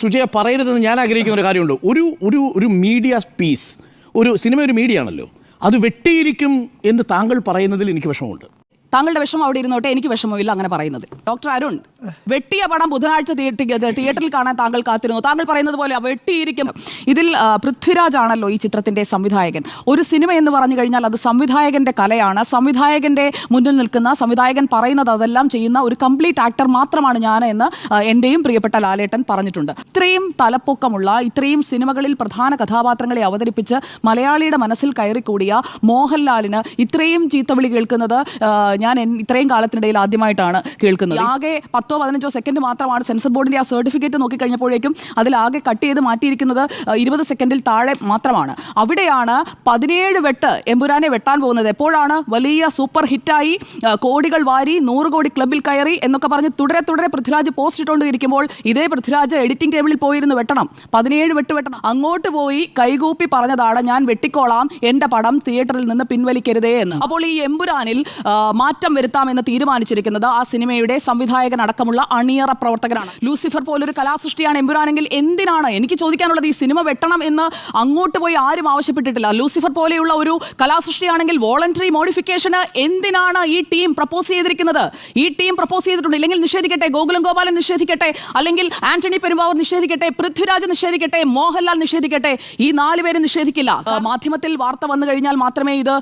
സുജയ പറയരുതെന്ന് ഞാൻ ആഗ്രഹിക്കുന്ന ഒരു കാര്യമുണ്ട്. ഒരു ഒരു ഒരു മീഡിയ പീസ്, ഒരു സിനിമ ഒരു മീഡിയ ആണല്ലോ, അത് വെട്ടിയിരിക്കും എന്ന് താങ്കൾ പറയുന്നതിൽ എനിക്ക് വിഷമമുണ്ട്. താങ്കളുടെ വിഷമം അവിടെ ഇരുന്നോട്ടെ, എനിക്ക് വിഷമമില്ല അങ്ങനെ പറയുന്നത്. ഡോക്ടർ അരുൺ, വെട്ടിയ പടം ബുധനാഴ്ച തിയേറ്ററിൽ കാണാൻ താങ്കൾ കാത്തിരുന്നു. താങ്കൾ പറയുന്നത് പോലെ വെട്ടിയിരിക്കും. ഇതിൽ പൃഥ്വിരാജ് ആണല്ലോ ഈ ചിത്രത്തിന്റെ സംവിധായകൻ. ഒരു സിനിമ എന്ന് പറഞ്ഞു കഴിഞ്ഞാൽ അത് സംവിധായകന്റെ കലയാണ്. സംവിധായകന്റെ മുന്നിൽ നിൽക്കുന്ന, സംവിധായകൻ പറയുന്നത് അതെല്ലാം ചെയ്യുന്ന ഒരു കംപ്ലീറ്റ് ആക്ടർ മാത്രമാണ് ഞാൻ എന്ന് എന്റെയും പ്രിയപ്പെട്ട ലാലേട്ടൻ പറഞ്ഞിട്ടുണ്ട്. ഇത്രയും തലപ്പൊക്കമുള്ള, ഇത്രയും സിനിമകളിൽ പ്രധാന കഥാപാത്രങ്ങളെ അവതരിപ്പിച്ച് മലയാളിയുടെ മനസ്സിൽ കയറിക്കൂടിയ മോഹൻലാലിന് ഇത്രയും ചീത്തവിളി കേൾക്കുന്നത് ഞാൻ ഇത്രയും കാലത്തിനിടയിൽ ആദ്യമായിട്ടാണ് കേൾക്കുന്നത്. ആകെ 10-15 സെക്കൻഡ് മാത്രമാണ് സെൻസർ ബോർഡിന്റെ ആ സർട്ടിഫിക്കറ്റ് നോക്കിക്കഴിഞ്ഞപ്പോഴേക്കും അതിലാകെ കട്ട് ചെയ്ത് മാറ്റിയിരിക്കുന്നത് 20 സെക്കൻഡിൽ താഴെ മാത്രമാണ്. അവിടെയാണ് 17 വെട്ട് എമ്പുരാനെ വെട്ടാൻ പോകുന്നത്. എപ്പോഴാണ് വലിയ സൂപ്പർ ഹിറ്റായി, കോടികൾ വാരി, 100 കോടി ക്ലബിൽ കയറി എന്നൊക്കെ പറഞ്ഞ് തുടരെ പൃഥ്വിരാജ് പോസ്റ്റ് ഇട്ടുകൊണ്ടിരിക്കുമ്പോൾ ഇതേ പൃഥ്വിരാജ് എഡിറ്റിംഗ് ടേബിളിൽ പോയിരുന്ന് വെട്ടണം, 17 വെട്ട് വെട്ടണം. അങ്ങോട്ട് പോയി കൈകൂപ്പി പറഞ്ഞതാണ് ഞാൻ വെട്ടിക്കോളാം, എന്റെ പടം തിയേറ്ററിൽ നിന്ന് പിൻവലിക്കരുതേ എന്ന്. അപ്പോൾ ഈ എമ്പുരാനിൽ മാറ്റം വരുത്താമെന്ന് തീരുമാനിച്ചിരിക്കുന്നത് ആ സിനിമയുടെ സംവിധായകൻ അടക്കമുള്ള അണിയറ പ്രവർത്തകരാണ്. ലൂസിഫർ പോലൊരു കലാസൃഷ്ടിയാണ് എമ്പുരാനെങ്കിൽ എന്തിനാണ്, എനിക്ക് ചോദിക്കാനുള്ളത്, ഈ സിനിമ വെട്ടണം എന്ന് അങ്ങോട്ട് പോയി ആരും ആവശ്യപ്പെട്ടിട്ടില്ല. ലൂസിഫർ പോലെയുള്ള ഒരു കലാസൃഷ്ടിയാണെങ്കിൽ വോളണ്ടറി മോഡിഫിക്കേഷന് എന്തിനാണ് ഈ ടീം പ്രപ്പോസ് ചെയ്തിരിക്കുന്നത്? ഈ ടീം പ്രപ്പോസ് ചെയ്തിട്ടുണ്ട്, ഇല്ലെങ്കിൽ നിഷേധിക്കട്ടെ, ഗോകുലം ഗോപാലൻ നിഷേധിക്കട്ടെ, അല്ലെങ്കിൽ ആന്റണി പെരുമ്പാവൂർ നിഷേധിക്കട്ടെ, പൃഥ്വിരാജ് നിഷേധിക്കട്ടെ, മോഹൻലാൽ നിഷേധിക്കട്ടെ, ഈ 4 പേരും നിഷേധിക്കില്ല. മാധ്യമത്തിൽ വാർത്ത വന്നു കഴിഞ്ഞാൽ മാത്രമേ ഇത്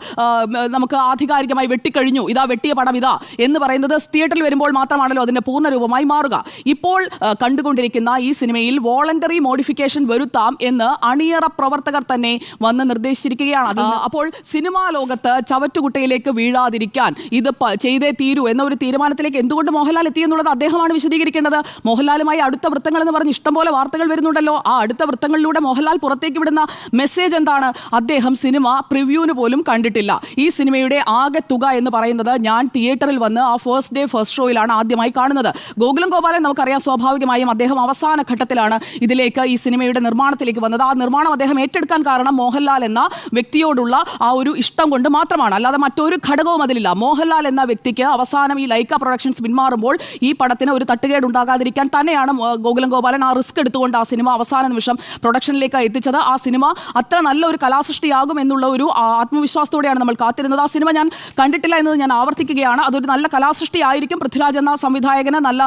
നമുക്ക് ആധികാരികമായി വെട്ടിക്കഴിഞ്ഞു, ഇതാ വെട്ടിയ പടം ഇതാ എന്ന് പറയുന്നത് തിയേറ്ററിൽ വരുമ്പോൾ മാത്രമാണല്ലോ അതിന്റെ പൂർണ്ണരൂപമായി മാറുക. ഇപ്പോൾ കണ്ടുകൊണ്ടിരിക്കുന്ന ഈ സിനിമയിൽ വോളണ്ടറി മോഡിഫിക്കേഷൻ വരുത്താം എന്ന് അണിയറ പ്രവർത്തകർ തന്നെ വന്ന് നിർദ്ദേശിച്ചിരിക്കുകയാണ്. അപ്പോൾ സിനിമാ ലോകത്ത് ചവറ്റുകുട്ടയിലേക്ക് വീഴാതിരിക്കാൻ ഇത് ചെയ്തേ തീരൂ എന്ന ഒരു തീരുമാനത്തിലേക്ക് എന്തുകൊണ്ട് മോഹൻലാൽ എത്തിയെന്നുള്ളത് അദ്ദേഹമാണ് വിശദീകരിക്കേണ്ടത്. മോഹൻലാലുമായി അടുത്ത വൃത്തങ്ങൾ എന്ന് പറഞ്ഞ് ഇഷ്ടംപോലെ വാർത്തകൾ വരുന്നുണ്ടല്ലോ. ആ അടുത്ത വൃത്തങ്ങളിലൂടെ മോഹൻലാൽ പുറത്തേക്ക് വിടുന്ന മെസ്സേജ് എന്താണ്? അദ്ദേഹം സിനിമ പ്രിവ്യൂവിന് പോലും കണ്ടിട്ടില്ല. ഈ സിനിമയുടെ ആകെ തുക എന്ന് പറയുന്നത് ഞാൻ തിയേറ്ററിൽ വന്ന് ആ ഫസ്റ്റ് ഡേ ഫസ്റ്റ് ഷോയിലാണ് ആദ്യമായി കാണുന്നത്. ഗോകുലം ഗോപാലൻ നമുക്കറിയാം, സ്വാഭാവികമായും അദ്ദേഹം അവസാന ഘട്ടത്തിലാണ് ഇതിലേക്ക്, ഈ സിനിമയുടെ നിർമ്മാണത്തിലേക്ക് വന്നത്. ആ നിർമ്മാണം അദ്ദേഹം ഏറ്റെടുക്കാൻ കാരണം മോഹൻലാൽ എന്ന വ്യക്തിയോടുള്ള ആ ഒരു ഇഷ്ടം കൊണ്ട് മാത്രമാണ്, അല്ലാതെ മറ്റൊരു ഘടകവും അതിലില്ല. മോഹൻലാൽ എന്ന വ്യക്തിക്ക് അവസാനം ഈ ലൈക്ക പ്രൊഡക്ഷൻസ് പിന്മാറുമ്പോൾ ഈ പടത്തിന് ഒരു തട്ടുകേട് ഉണ്ടാകാതിരിക്കാൻ തന്നെയാണ് ഗോകുലം ഗോപാലൻ ആ റിസ്ക് എടുത്തുകൊണ്ട് ആ സിനിമ അവസാന നിമിഷം പ്രൊഡക്ഷനിലേക്ക് എത്തിച്ചത്. ആ സിനിമ അത്ര നല്ലൊരു കലാസൃഷ്ടിയാകും എന്നുള്ള ഒരു ആത്മവിശ്വാസത്തോടെയാണ് നമ്മൾ കാത്തിരുന്നത്. ആ സിനിമ ഞാൻ കണ്ടിട്ടില്ല എന്നത് ഞാൻ ആവർത്തിക്കുകയാണ്. അതൊരു നല്ല കലാസൃഷ്ടി ആയിരിക്കും. പൃഥ്വിരാജ് എന്ന സംവിധായകന് നല്ല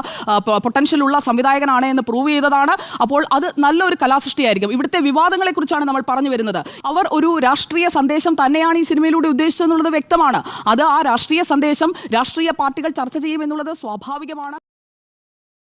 പൊട്ടൻഷ്യൽ ഉള്ള സംവിധായകനാണ് എന്ന് പ്രൂവ് ചെയ്തതാണ്. അപ്പോൾ അത് നല്ലൊരു കലാസൃഷ്ടിയായിരിക്കും. ഇവിടുത്തെ വിവാദങ്ങളെ കുറിച്ചാണ് നമ്മൾ പറഞ്ഞു വരുന്നത്. അവർ ഒരു രാഷ്ട്രീയ സന്ദേശം തന്നെയാണ് ഈ സിനിമയിലൂടെ ഉദ്ദേശിച്ചതെന്നുള്ളത് വ്യക്തമാണ്. അത് ആ രാഷ്ട്രീയ സന്ദേശം രാഷ്ട്രീയ പാർട്ടികൾ ചർച്ച ചെയ്യുമെന്നുള്ളത് സ്വാഭാവികമാണ്.